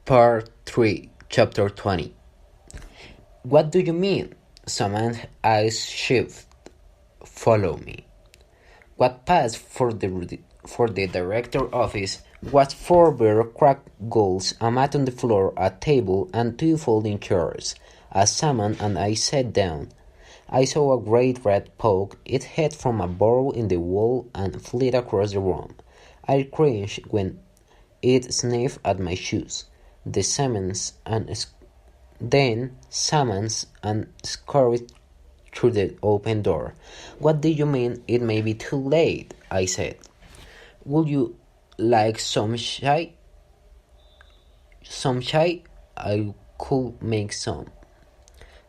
Part 3, Chapter 20. What do you mean? Someone's eyes shift. Follow me. What passed for the director office was 4 bare cracked goals, a mat on the floor, a table, and 2 folding chairs. As Saman and I sat down, I saw a great rat poke its head from a burrow in the wall and flit across the room. I cringed when it sniffed at my shoes. Then summons and scurried through the open door. What do you mean it may be too late? I said. Would you like some chai? Some chai? I could make some.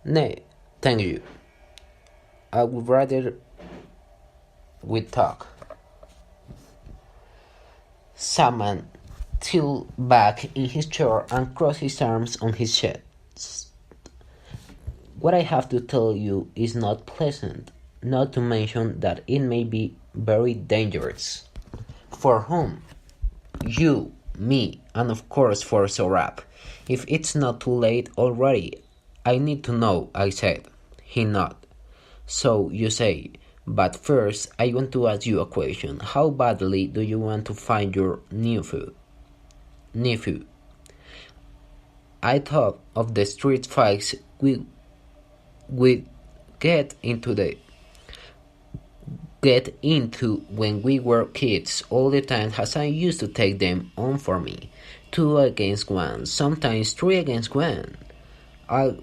Nay, thank you. I would rather we talk. Saman tilted back in his chair and crossed his arms on his chest. What I have to tell you is not pleasant, not to mention that it may be very dangerous. For whom? You, me, and of course for Sorab. If it's not too late already, I need to know, I said. He nodded. So you say, but first I want to ask you a question. How badly do you want to find your nephew? I thought of the street fights we get into when we were kids all the time. Hassan used to take them on for me. 2 against 1, sometimes 3 against 1. I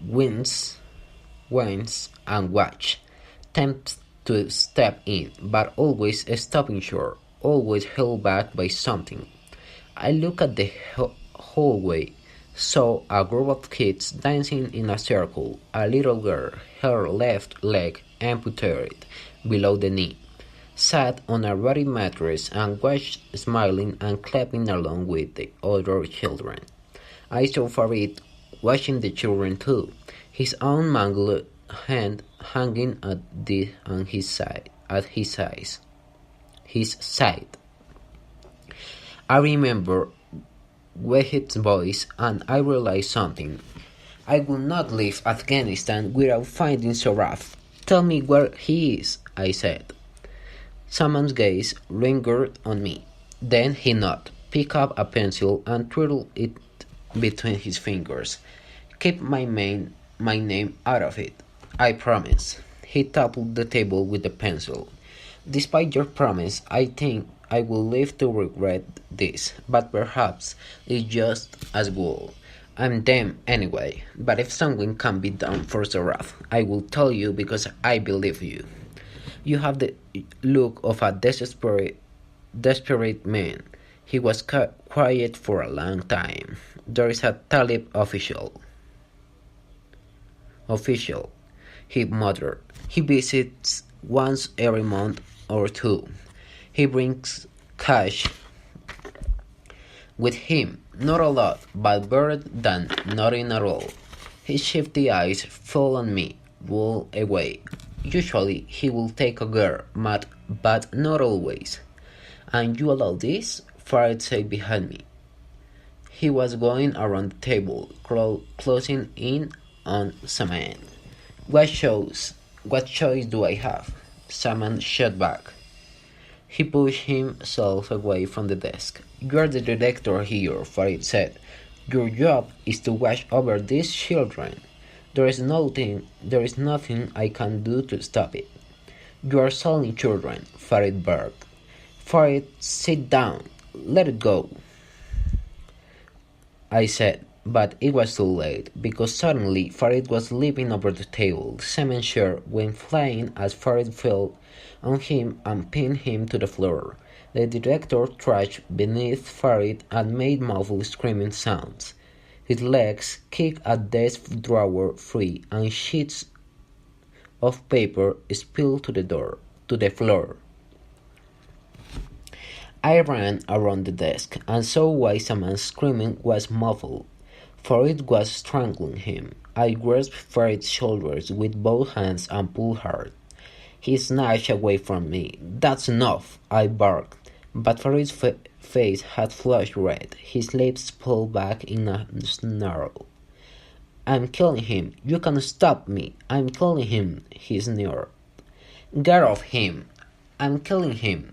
wins and watch. Tempts to step in, but always stopping short, always held back by something. I looked at the hallway, saw a group of kids dancing in a circle, a little girl, her left leg amputated below the knee, sat on a ruddy mattress and watched smiling and clapping along with the other children. I saw Farid watching the children too, his own mangled hand hanging at his side. I remember Wahid's voice and I realized something. I will not leave Afghanistan without finding Saraf. Tell me where he is, I said. Someone's gaze lingered on me. Then he nodded, picked up a pencil and twirled it between his fingers. Keep my name out of it, I promise. He toppled the table with the pencil. Despite your promise, I think I will live to regret this, but perhaps it's just as well. I'm them anyway, but if something can be done for Zaraf, I will tell you because I believe you. You have the look of a desperate man. He was quiet for a long time. There is a Talib official, he muttered. He visits once every month or 2. He brings cash with him, not a lot, but better than nothing at all. His shifty eyes fell on me, rolled away. Usually he will take a girl, but not always. And you allow this? Farid said behind me. He was going around the table, closing in on Saman. What choice do I have? Saman shot back. He pushed himself away from the desk. You are the director here, Farid said. Your job is to watch over these children. There is nothing I can do to stop it. You are selling children, Farid barked. Farid, sit down. Let it go, I said, but it was too late, because suddenly Farid was leaping over the table. Semen's chair went flying as Farid fell on him and pinned him to the floor. The director trashed beneath Farid and made muffled screaming sounds. His legs kicked a desk drawer free and sheets of paper spilled to the floor. I ran around the desk and saw why Saman's screaming was muffled. Farid was strangling him. I grasped Farid's shoulders with both hands and pulled hard. He snatched away from me. That's enough, I barked. But Farid's face had flushed red. His lips pulled back in a snarl. "I'm killing him. You can't stop me. I'm killing him," he sneered. "Get off him. I'm killing him."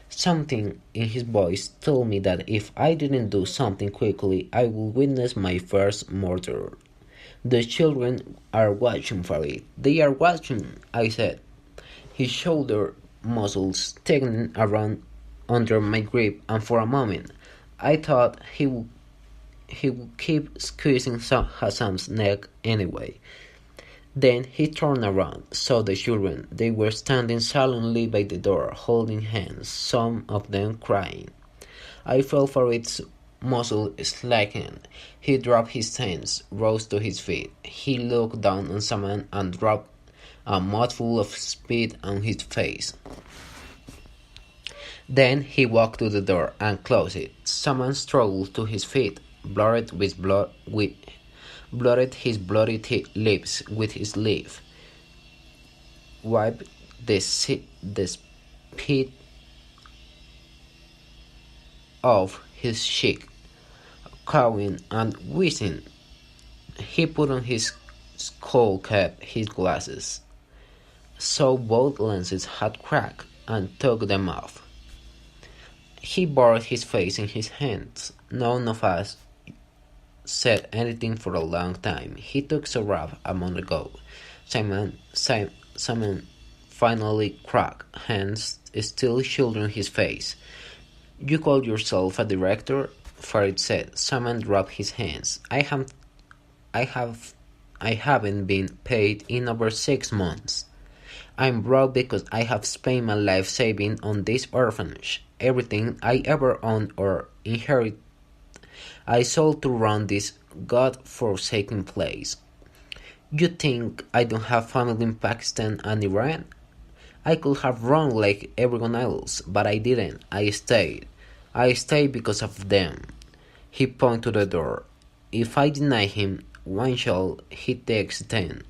Something in his voice told me that if I didn't do something quickly, I would witness my first murder. "The children are watching for it. They are watching," I said. His shoulder muscles tightening around under my grip, and for a moment I thought he would keep squeezing Hassan's neck anyway. Then he turned around, saw the children. They were standing silently by the door, holding hands, some of them crying. I felt for its muscle slacken. He dropped his hands, rose to his feet. He looked down on Saman and dropped a mouthful of spit on his face. Then he walked to the door and closed it. Saman struggled to his feet, blotted his bloody lips with his sleeve, wiped the spit off his cheek, cawing and wheezing. He put on his skull cap, his glasses, saw both lenses had cracked, and took them off. He buried his face in his hands. None of us said anything for a long time. He took Saraf a moment ago. Simon finally cracked, hands still shielding his face. "You call yourself a director?" Farid said. Simon dropped his hands. I haven't been paid in over 6 months. I'm broke because I have spent my life saving on this orphanage. Everything I ever owned or inherited I sold to run this god-forsaken place. You think I don't have family in Pakistan and Iran? I could have run like everyone else, but I didn't. I stayed. I stayed because of them. He pointed to the door. If I deny him one shell, he takes 10.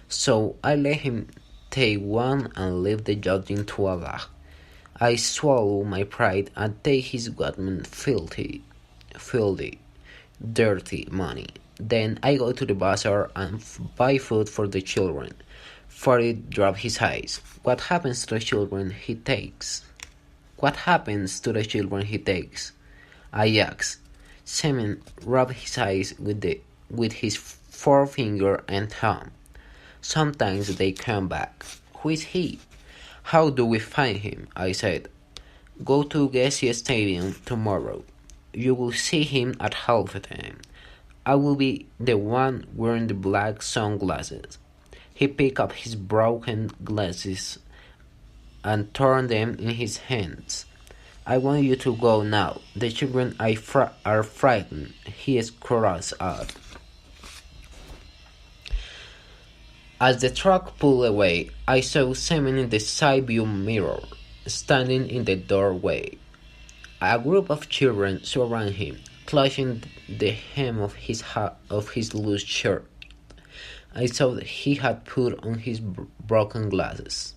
So I let him take one and leave the judging to Allah. I swallow my pride and take his government filthy, dirty money. Then I go to the bazaar and buy food for the children. Farid dropped his eyes. What happens to the children he takes? What happens to the children he takes? I asked. Semen rubbed his eyes with his forefinger and thumb. Sometimes they come back. Who is he? How do we find him? I said. Go to Gessi Stadium tomorrow. You will see him at halftime. I will be the one wearing the black sunglasses. He picked up his broken glasses and turned them in his hands. I want you to go now. The children are frightened. He crossed out. As the truck pulled away, I saw Semen in the side view mirror, standing in the doorway. A group of children surrounded him, clutching the hem of his loose shirt. I saw that he had put on his broken glasses.